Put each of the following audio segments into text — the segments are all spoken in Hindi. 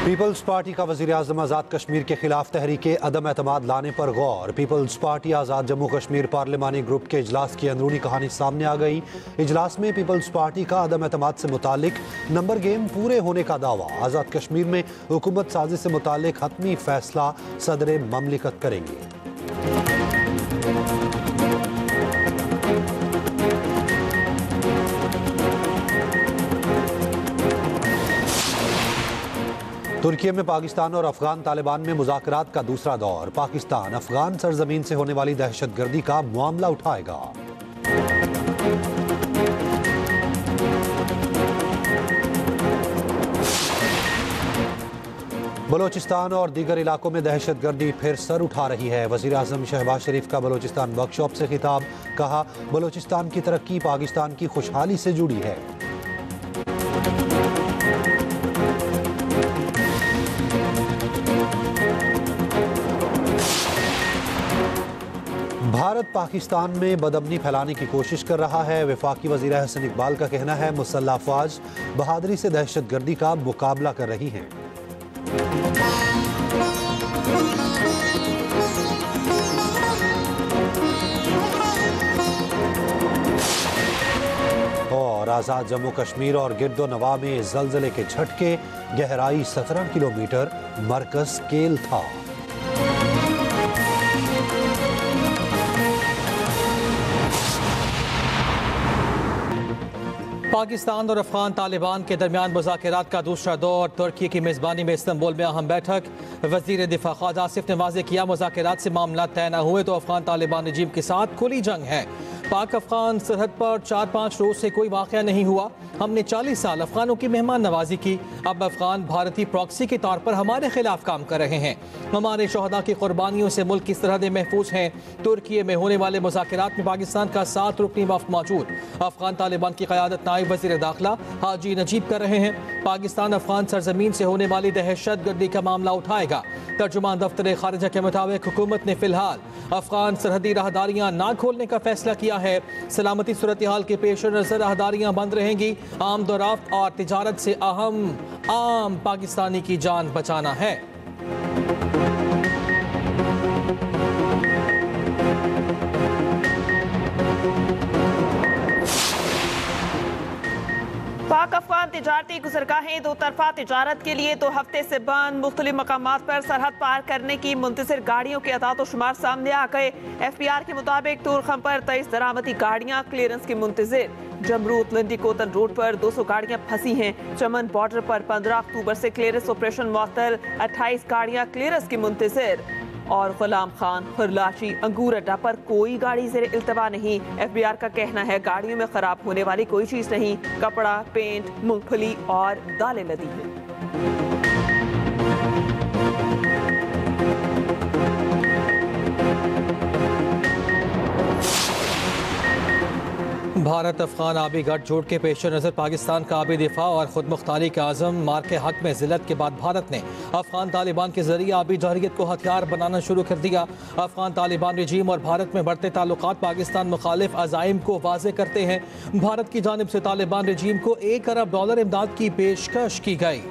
पीपल्स पार्टी का वज़ीर-ए-आज़म आज़ाद कश्मीर के खिलाफ तहरीके अदम एतमाद लाने पर गौर। पीपल्स पार्टी आज़ाद जम्मू कश्मीर पार्लिमानी ग्रुप के इजलास की अंदरूनी कहानी सामने आ गई। इजलास में पीपल्स पार्टी का अदम एतमाद से मुतालिक नंबर गेम पूरे होने का दावा। आज़ाद कश्मीर में हुकूमत साजी से मुतालिक हतमी फैसला सदर ममलिकत करेंगे। तुर्की में पाकिस्तान और अफगान तालिबान में मुज़ाकरात का दूसरा दौर। पाकिस्तान अफगान सरजमीन से होने वाली दहशतगर्दी का मामला उठाएगा। बलोचिस्तान और दीगर इलाकों में दहशतगर्दी फिर सर उठा रही है। वज़ीर-ए-आज़म शहबाज शरीफ का बलोचिस्तान वर्कशॉप से खिताब। कहा, बलोचिस्तान की तरक्की पाकिस्तान की खुशहाली से जुड़ी है। भारत पाकिस्तान में बदअमनी फैलाने की कोशिश कर रहा है। वफाकी वज़ीर हसन इकबाल का कहना है, मुसल्लह अफ़वाज बहादुरी से दहशतगर्दी का मुकाबला कर रही हैं। और आज़ाद जम्मू कश्मीर और गिरदो नवा में ज़लज़ले के झटके। गहराई 17 किलोमीटर, मरकज़ केल था। पाकिस्तान और अफगान तालिबान के दरमियान मुज़ाकरात का दूसरा दौर। तुर्की की मेज़बानी में इस्तांबुल में अहम बैठक। वज़ीर दिफा ख्वाजा आसिफ ने वाज़ेह किया, मुज़ाकरात से मामला तय न हुए तो अफगान तालिबान रजीम के साथ खुली जंग है। पाक अफगान सरहद पर 4-5 रोज से कोई वाक़या नहीं हुआ। हमने 40 साल अफगानों की मेहमान नवाजी की। अब अफगान भारतीय प्रॉक्सी के तौर पर हमारे खिलाफ काम कर रहे हैं। हमारे शहदा की कुर्बानियों से मुल्क की सरहदें महफूज हैं। तुर्की में होने वाले मुज़ाकरात में पाकिस्तान का 7 रुकनी वफ़द मौजूद। अफगान तालिबान की क़यादत नायब वज़ीर दाखिला हाजी नजीब कर रहे हैं। पाकिस्तान अफगान सरजमीन से होने वाली दहशतगर्दी का मामला उठाएगा। तर्जुमान दफ्तर खारिजा के मुताबिक हुकूमत ने फिलहाल अफगान सरहदी राहदारियाँ ना खोलने का फैसला किया है। सलामती सूरत हाल के पेश नज़र राहदारियाँ बंद रहेंगी। आम दराफ्त और तिजारत से अहम आम पाकिस्तानी की जान बचाना है। पाक अफगान तिजारती गुज़रगाहें दो तरफा तिजारत के लिए 2 हफ्ते से बंद। मुख्तलिफ मकामात पर सरहद पार करने की मुंतज़िर गाड़ियों के अदाद शुमार सामने आ गए। FBR के मुताबिक तूरखम पर 23 दरामदी गाड़ियाँ क्लियरेंस की मुंतज़िर। जमरूद लंडी कोतल रोड पर 200 गाड़ियाँ फंसी हैं। चमन बॉर्डर पर 15 अक्टूबर से क्लियरेंस ऑपरेशन मुअत्तल, 28 गाड़ियाँ क्लियरेंस की मुंतज़िर। और गुलाम खान, खरलाशी, अंगूर अड्डा पर कोई गाड़ी ज़ेरे इल्तवा नहीं। FBR का कहना है, गाड़ियों में खराब होने वाली कोई चीज़ नहीं। कपड़ा, पेंट, मूंगफली और दालें लदी हैं। भारत अफगान आबी गठजोड़ के पेश नज़र पाकिस्तान का आबी दिफा और खुद मुख्तारी का आज़म मार के हक में ज़िल्लत के बाद भारत ने अफगान तालिबान के जरिए आबी जहरियत को हथियार बनाना शुरू कर दिया। अफगान तालिबान रजीम और भारत में बढ़ते ताल्लुकात पाकिस्तान मुखालिफ अज़ाइम को वाज़े करते हैं। भारत की जानिब से तालिबान रजीम को $1 अरब इमदाद की पेशकश की गई।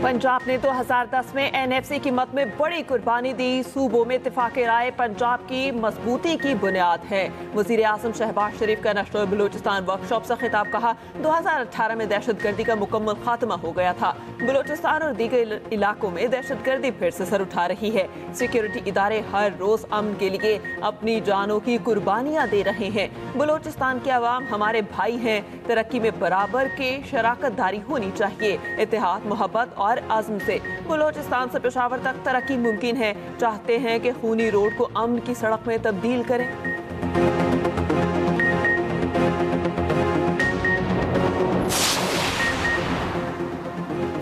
पंजाब ने 2010 में NFC की मद में बड़ी कुर्बानी दी। सूबों में इत्तेफाक़ राय पंजाब की मजबूती की बुनियाद है। वज़ीर आज़म शहबाज शरीफ का नेशनल बलूचिस्तान वर्कशॉप से खिताब। कहा, 2018 में दहशतगर्दी का मुकम्मल खात्मा हो गया था। बलूचिस्तान और दीगर इलाकों में दहशतगर्दी फिर से सर उठा रही है। सिक्योरिटी इदारे हर रोज़ अमन के लिए अपनी जानों की कुर्बानियाँ दे रहे हैं। बलूचिस्तान के अवाम हमारे भाई हैं। तरक्की में बराबर के शराकत दारी होनी चाहिए। इत्तेहाद, मोहब्बत और आज़म से बलूचिस्तान से पेशावर तक तरक्की मुमकिन है। चाहते हैं कि खूनी रोड को अमन की सड़क में तब्दील करें।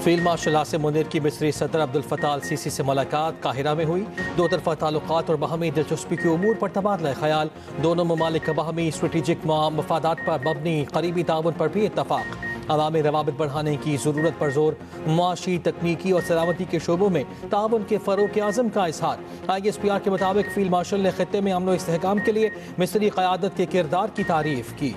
फील्ड मार्शल आसिम मुनीर की मिस्री सदर अब्दुल फताह अल सीसी से मुलाकात काहिरा में हुई। दो तरफा ताल्लुकात और बाहमी दिलचस्पी के उमूर पर तबादला ख्याल। दोनों ममालिक का बाहमी स्ट्रेटेजिक मफादात पर मबनी करीबी ताउन पर भी इत्तफाक। अवामी रवाबित बढ़ाने की ज़रूरत पर जोर, मुआशी, तकनीकी और सलामती के शोबों में ताउन के फ़रोग़ के आज़म का इजहार। ISPR के मुताबिक फील्ड मार्शल ने खित्ते में अमन व इस्तेहकाम के लिए मिस्री क़यादत के किरदार की तारीफ की।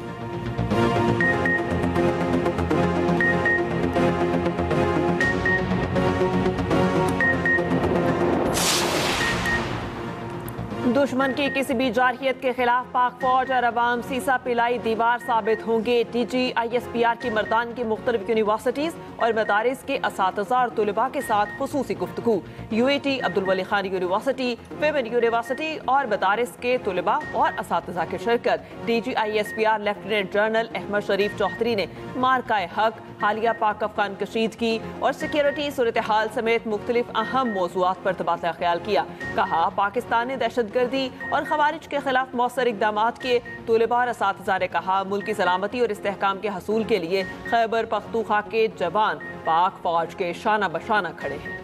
दुश्मन की किसी भी जारहियत के खिलाफ पाक फौज और अवाम सीसा पिलाई दीवार साबित होंगे। DG ISPR की मर्दान की मुख्तलिफ यूनिवर्सिटीज़ और मदारिस के असातिज़ा और तुलबा के साथ खुसूसी गुफ्तगू। UAT अब्दुल वली खान यूनिवर्सिटी, विमेन यूनिवर्सिटी और मदारिस के तुलबा और असातिज़ा की शिरकत। DG ISPR lieutenant general Ahmed Sharif Chaudhry ने मार्काए हक, हालिया पाक अफगान कशीदगी और सिक्योरिटी सूरत हाल समेत मुख्तलिफ अहम मौज़ूआत पर तबादला ख्याल किया। कहा, पाकिस्तान ने दहशतगर्दी और खवारिज के खिलाफ मौसर इक़दाम किए। तुलबा और असातिज़ा ने कहा, मुल्क की सलामती और इस्तेहकाम के हसूल के लिए खैबर पख्तूनख्वा के जवान पाक फौज के शाना बशाना खड़े हैं।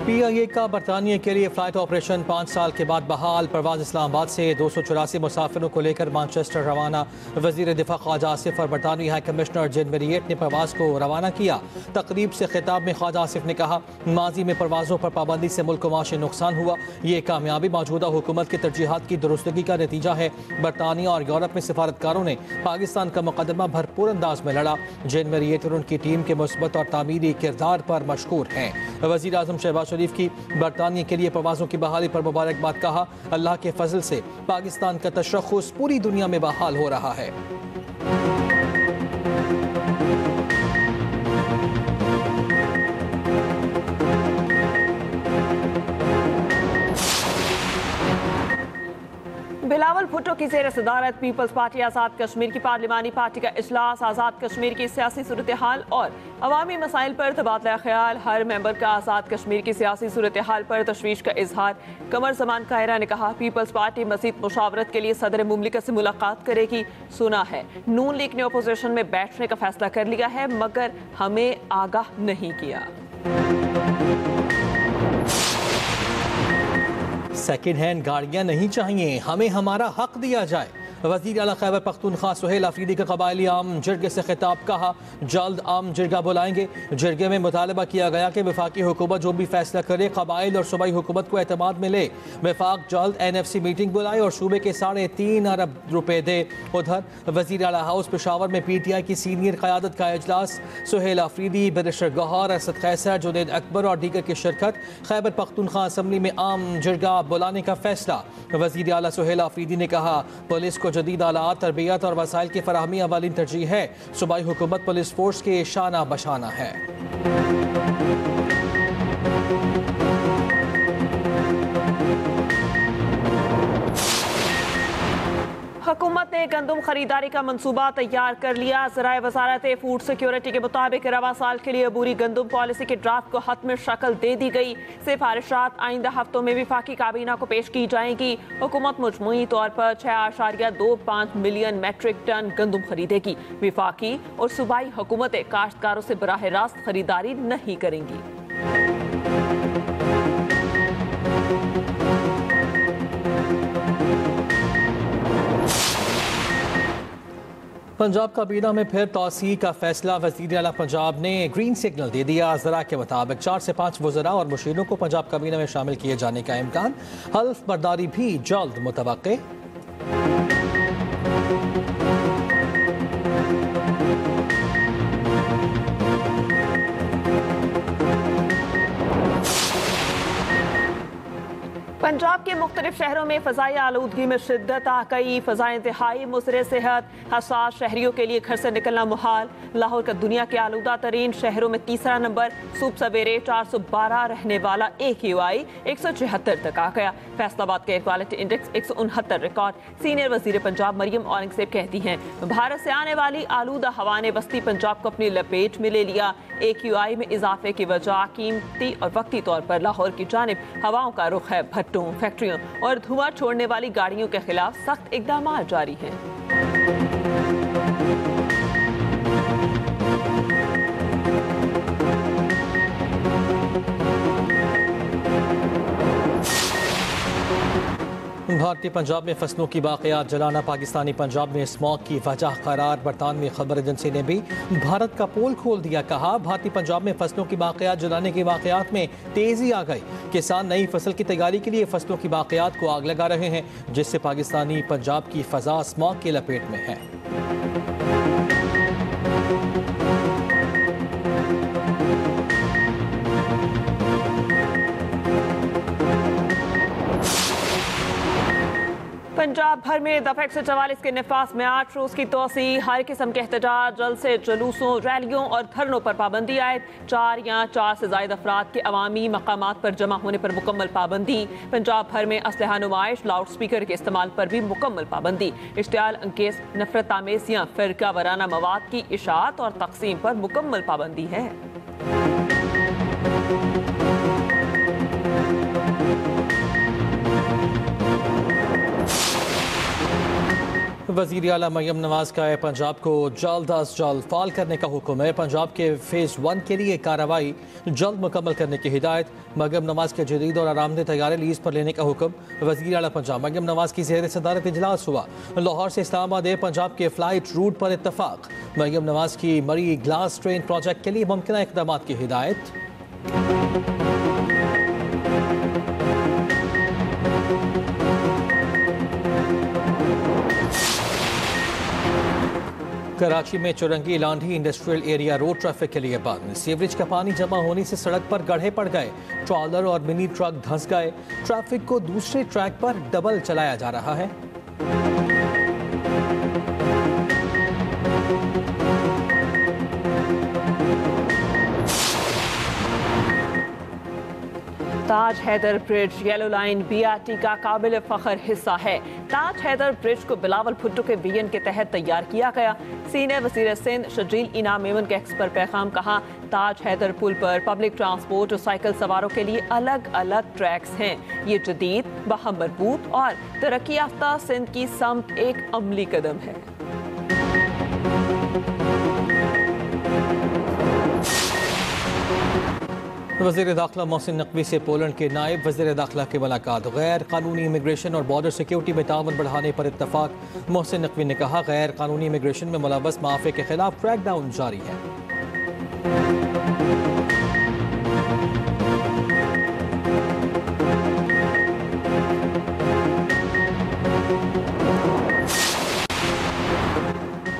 PIA का बरतानिया के लिए फ्लाइट ऑपरेशन 5 साल के बाद बहाल। परवाज इस्लामाबाद से 284 मुसाफिरों को लेकर मानचेस्टर रवाना। वजीर दिफा ख्वाजा आसिफ और बरतानवी हाई कमिश्नर जनवरी 8 ने परवाज को रवाना किया। तकरीब से खिताब में ख्वाजा आसिफ ने कहा, माजी में परवाजों पर पाबंदी से मुल्क को माशी नुकसान हुआ। ये कामयाबी मौजूदा हुकूमत की तरजीहात की दुरुस्तगी का नतीजा है। बरतानिया और यूरोप में सिफारतकारों ने पाकिस्तान का मुकदमा भरपूर अंदाज में लड़ा। जनवरी 8 और उनकी टीम के मुस्बत और तामीरी किरदार पर मशकूर हैं। वज़ीर आज़म शहबाज शरीफ की बरतानिया के लिए प्रवासों की बहाली पर मुबारकबाद। कहा, अल्लाह के फजल से पाकिस्तान का तशख़्ख़ुस पूरी दुनिया में बहाल हो रहा है। बिलावल भुट्टो की ज़ेर सदारत पीपल्स पार्टी आज़ाद कश्मीर की पार्लिमानी पार्टी का इजलास। आज़ाद कश्मीर की सियासी सूरत हाल और अवामी मसाइल पर तबादला ख्याल। हर मेंबर का आज़ाद कश्मीर की सियासी सूरत हाल पर तशवीश का इजहार। कमर जमान कायरा ने कहा, पीपल्स पार्टी मज़ीद मुशावरत के लिए सदर मुमलिकत से मुलाकात करेगी। सुना है नून लीग ने अपोजिशन में बैठने का फैसला कर लिया है, मगर हमें आगाह नहीं किया। सेकेंड हैंड गाड़ियां नहीं चाहिए, हमें हमारा हक दिया जाए। वज़ीर आला खैबर पख्तूनख्वा सुहेल अफरीदी का कबायली आम जिरगे से खिताब। कहा, जल्द आम जिरगा बुलाएंगे। जिरगे में मुतालबा किया गया कि वफाकी हुकूमत जो भी फैसला करे कबाइल और सूबाई हुकूमत को एतमाद में ले। वफाक जल्द NFC मीटिंग बुलाए और सूबे के 3.5 अरब रुपए दे। उधर वज़ीर आला हाउस पेशावर में PTI की सीनियर क़यादत का इजलास। सुहेल अफरीदी, बैरिस्टर गौहर, असद कैसर, जुनैद अकबर और दीगर की शिरकत। खैबर पख्तूनख्वा असम्बली में आम जिरगा बुलाने का फैसला। वज़ीर आला सुहेल अफरीदी ने कहा, पुलिस को जदीद आलात, तरबियत और वसाइल की फराहमी अवलिन तरजीह है। सूबाई हुकूमत पुलिस फोर्स के शाना बशाना है। हुकूमत ने गंदम खरीदारी का मंसूबा तैयार कर लिया। ज़राए वजारत फूड सिक्योरिटी के मुताबिक रवा साल के लिए अबूरी गंदम पॉलिसी के ड्राफ्ट को हतमी शक्ल दे दी गई। सिफारिशात आइंदा हफ्तों में विफाकी काबीना को पेश की जाएंगी। हुकूमत मजमूई तौर पर 6.25 मिलियन मेट्रिक टन गंदम खरीदेगी। विफाकी और सूबाई हुकूमतें काश्तकारों से बराह रास्त खरीदारी नहीं करेंगी। पंजाब काबीना में फिर तौसी का फैसला। वज़ीर आला पंजाब ने ग्रीन सिग्नल दे दिया। ज़रा के मुताबिक 4 से 5 वज़रा और मुशीरों को पंजाब काबीना में शामिल किए जाने का इम्कान। हल्फ बर्दारी भी जल्द मुतवक्के। पंजाब के मुख्तलिफ शहरों में फ़ज़ाई आलूदगी में शिद्दत आ गई। फ़ज़ा इंतहाई मुज़र सेहत, हसास शहरियों के लिए घर से निकलना मुहाल। लाहौर का दुनिया के आलूदा तरीन शहरों में तीसरा नंबर। सुबह सवेरे 412 रहने वाला AQI 176 तक आ गया। फैसलाबाद का air quality index 169 record. Senior वज़ीर पंजाब मरियम औरंगज़ेब कहती हैं, भारत से आने वाली आलूदा हवा ने वस्ती पंजाब को अपनी लपेट में ले लिया। AQI में इजाफे की वजह कीमती और वक्ती तौर पर लाहौर की जानिब हवाओं का रुख है। भट्टों, फैक्ट्रियों और धुआं छोड़ने वाली गाड़ियों के खिलाफ सख्त इकदाम जारी हैं। भारतीय पंजाब में फसलों की बाक़ियात जलाना पाकिस्तानी पंजाब में स्मॉग की वजह करार। बरतानवी खबर एजेंसी ने भी भारत का पोल खोल दिया। कहा भारतीय पंजाब में फसलों की बाक़ियात जलाने की वाक़ियात में तेज़ी आ गई। किसान नई फसल की तैयारी के लिए फसलों की बाक़ियात को आग लगा रहे हैं, जिससे पाकिस्तानी पंजाब की फ़ज़ा स्मॉग की लपेट में है। पंजाब भर में दफा 144 के नफास में 8 रोज की तोसी। हर किस्म के एहतजाज, जलसे, जुलूसों, रैलियों और धरनों पर पाबंदी आयद। 4 या 4 से ज़ायद अफराद के अवामी मकामात पर जमा होने पर मुकम्मल पाबंदी। पंजाब भर में असलहा नुमाइश, लाउड स्पीकर के इस्तेमाल पर भी मुकम्मल पाबंदी। इश्तियाल अंकेस, नफरत आमेज या फिरका वराना मवाद की इशाअत और तकसीम पर मुकम्मल पाबंदी है। वज़ीर आला मरियम नवाज का पंजाब को जल्द अज जल्द फाल करने का हुक्म है। पंजाब के फेज़ 1 के लिए कार्रवाई जल्द मुकम्मल करने की हिदायत। मरियम नवाज के जदीद और आरामदेह तैयारे लीज पर लेने का हुक्म। वज़ीर आला पंजाब मरियम नवाज की ज़ेर सदारत इजलास हुआ। लाहौर से इस्लामाबाद पंजाब के फ़्लाइट रूट पर इत्तफाक। मरियम नवाज की मरी ग्लास ट्रेन प्रोजेक्ट के लिए मुमकिन इक़दामात की हिदायत। कराची में Chowrangi Landhi industrial area road traffic के लिए बंद। सीवरेज का पानी जमा होने से सड़क पर गड्ढे पड़ गए। ट्रॉलर और मिनी ट्रक धंस गए। ट्रैफिक को दूसरे ट्रैक पर डबल चलाया जा रहा है। Taj Haider bridge yellow line BRT का काबिल फख्र हिस्सा है। ताज हैदर ब्रिज को बिलावल भुट्टो के विजन के तहत तैयार किया गया। सीनियर वज़ीर सिंध शजील इनाम मेमन के एक्स पर पैगाम। कहा ताज हैदर पुल पर पब्लिक ट्रांसपोर्ट और साइकिल सवारों के लिए अलग अलग ट्रैक्स हैं। ये जदीद, बाहम मरबूत और तरक्की याफ्ता सिंध की समत एक अमली कदम है। वज़ीर दाखिला मोहसिन नकवी से पोलैंड के नायब वज़ीर दाखिला की मुलाकात। गैर कानूनी इमिग्रेशन और बॉर्डर सिक्योरिटी में ताउन बढ़ाने पर इत्तफाक। मोहसिन नकवी ने कहा गैर कानूनी इमिग्रेशन में मुलव्वस माफिया के खिलाफ क्रैकडाउन जारी है।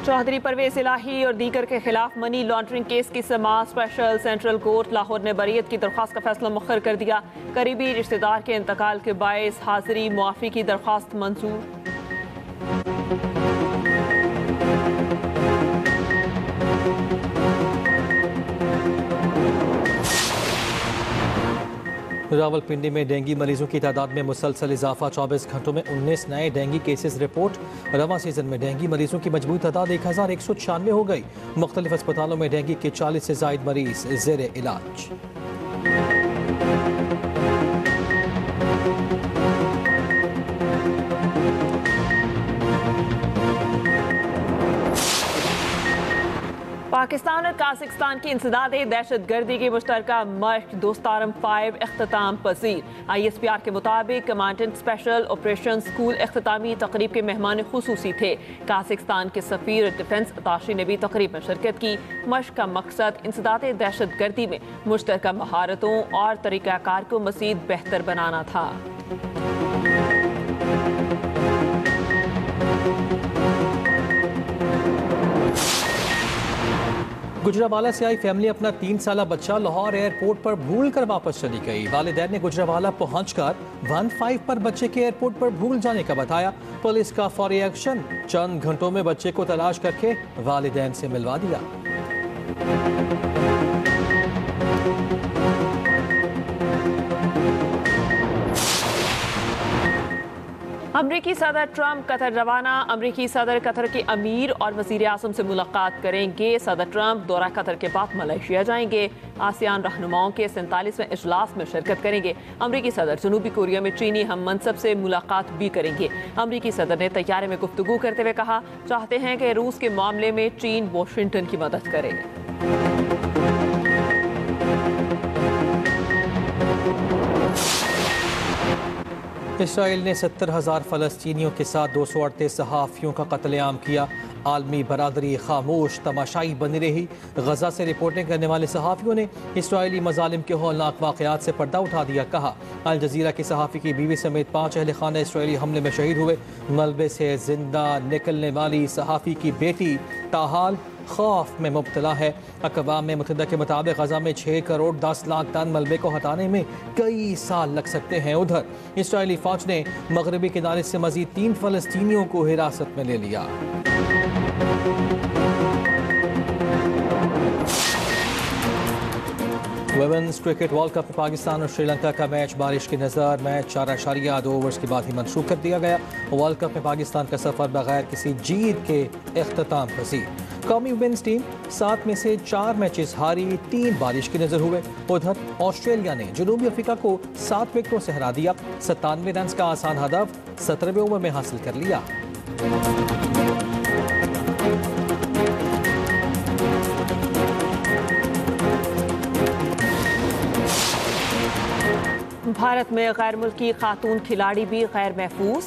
चौधरी परवेज इलाही और दीगर के खिलाफ मनी लॉन्ड्रिंग केस की समाअत। स्पेशल सेंट्रल कोर्ट लाहौर ने बरीयत की दरख्वास्त का फैसला मुखर कर दिया। करीबी रिश्तेदार के इंतकाल के बायस हाजिरी मुआफी की दरख्वास्त मंजूर। रावलपिंडी में डेंगू मरीजों की तादाद में मुसलसल इजाफा। 24 घंटों में 19 नए डेंगू केसेस रिपोर्ट। रवां सीजन में डेंगू मरीजों की मजबूत तादाद 1196 हो गई। मुख्तलिफ अस्पतालों में डेंगू के 40 से जायद मरीज जेर इलाज। पाकिस्तान और काज़िस्तान की इंसदादे दहशतगर्दी की मुश्तरका मश्क दोस्तारम 5 इख्तिताम पजीर। ISPR के मुताबिक कमांडेंट स्पेशल ऑपरेशन स्कूल इख्तितामी तकरीब के मेहमान खुसूसी थे। काज़िस्तान के सफीर डिफेंस अताशी ने भी तकरीब में शिरकत की। मश्क का मकसद इंसदादे दहशतगर्दी में मुश्तरका महारतों और तरीक़ाकार को मज़ीद बेहतर बनाना था। गुजरावाला से आई फैमिली अपना 3 साला बच्चा लाहौर एयरपोर्ट पर भूल कर वापस चली गई। वालिदैन ने गुजरावाला पहुंचकर 15 पर बच्चे के एयरपोर्ट पर भूल जाने का बताया। पुलिस का फौरी एक्शन। चंद घंटों में बच्चे को तलाश करके वालिदैन से मिलवा दिया। अमरीकी सदर ट्रंप कतर रवाना। अमरीकी सदर कतर के अमीर और वज़ीर आज़म से मुलाकात करेंगे। सदर ट्रंप दौरा कतर के बाद मलेशिया जाएंगे। आसियान रहनुमाओं के 47वें इजलास में शिरकत करेंगे। अमरीकी सदर जनूबी कोरिया में चीनी हम मनसब से मुलाकात भी करेंगे। अमरीकी सदर ने तैयारे में गुफ्तगू करते हुए कहा चाहते हैं कि रूस के मामले में चीन वाशिंगटन की मदद करे। इसराइल ने 70,000 फ़लस्तीनियों के साथ 238 सहाफ़ियों का कत्लेआम किया। आलमी बरादरी खामोश तमाशाई बनी रही। गजा से रिपोर्टिंग करने वाले सहाफ़ियों ने इसराइली मज़ालिम के हौलनाक वाक़यात से पर्दा उठा दिया। कहा, अल जज़ीरा की सहाफ़ी की बीवी समेत 5 अहल खाना इसराइली हमले में शहीद हुए। मलबे से जिंदा निकलने वाली सहाफ़ी की बेटी ताहाल खौफ में मुब्तला है। अक़वाम मुत्तहिदा के मुताबिक गजा में 6 करोड़ 10 लाख टन मलबे को हटाने में कई साल लग सकते हैं। उधर इसराइली फ़ौज ने मगरबी किनारे से मज़ीद 3 फ़लस्तीनियों को हिरासत में ले लिया। वुमेन्स क्रिकेट वर्ल्ड कप में पाकिस्तान और श्रीलंका का मैच बारिश की नज़र मैच 4.2 ओवर्स के बाद ही मनसूख कर दिया गया। वर्ल्ड कप में पाकिस्तान का सफ़र बगैर किसी जीत के इख्तिताम पसीर। कौमी वुमेन्स टीम 7 में से 4 मैचेस हारी, 3 बारिश की नज़र हुए। उधर ऑस्ट्रेलिया ने जनूबी अफ्रीका को 7 विकेटों से हरा दिया। 97 रन का आसान हदफ 17वें ओवर में हासिल कर लिया। भारत में गैर मुल्की खातून खिलाड़ी भी गैर महफूज।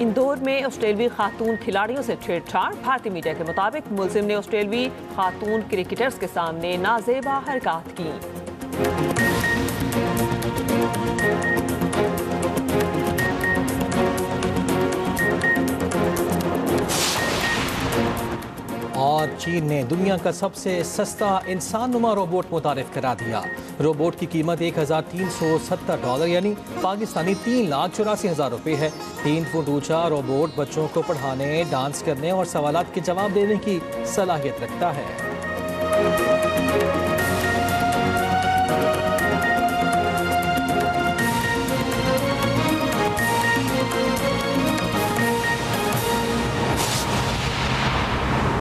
इंदौर में ऑस्ट्रेलवी खातून खिलाड़ियों से छेड़छाड़। भारतीय मीडिया के मुताबिक मुलजिम ने ऑस्ट्रेलवी खातून क्रिकेटर्स के सामने नाजेबा हरकत की। और चीन ने दुनिया का सबसे सस्ता इंसानुमा रोबोट मुतारिफ करा दिया। रोबोट की कीमत $1,370 यानी पाकिस्तानी 3,84,000 रुपये है। 3 फुट ऊंचा रोबोट बच्चों को पढ़ाने, डांस करने और सवालात के जवाब देने की सलाहियत रखता है।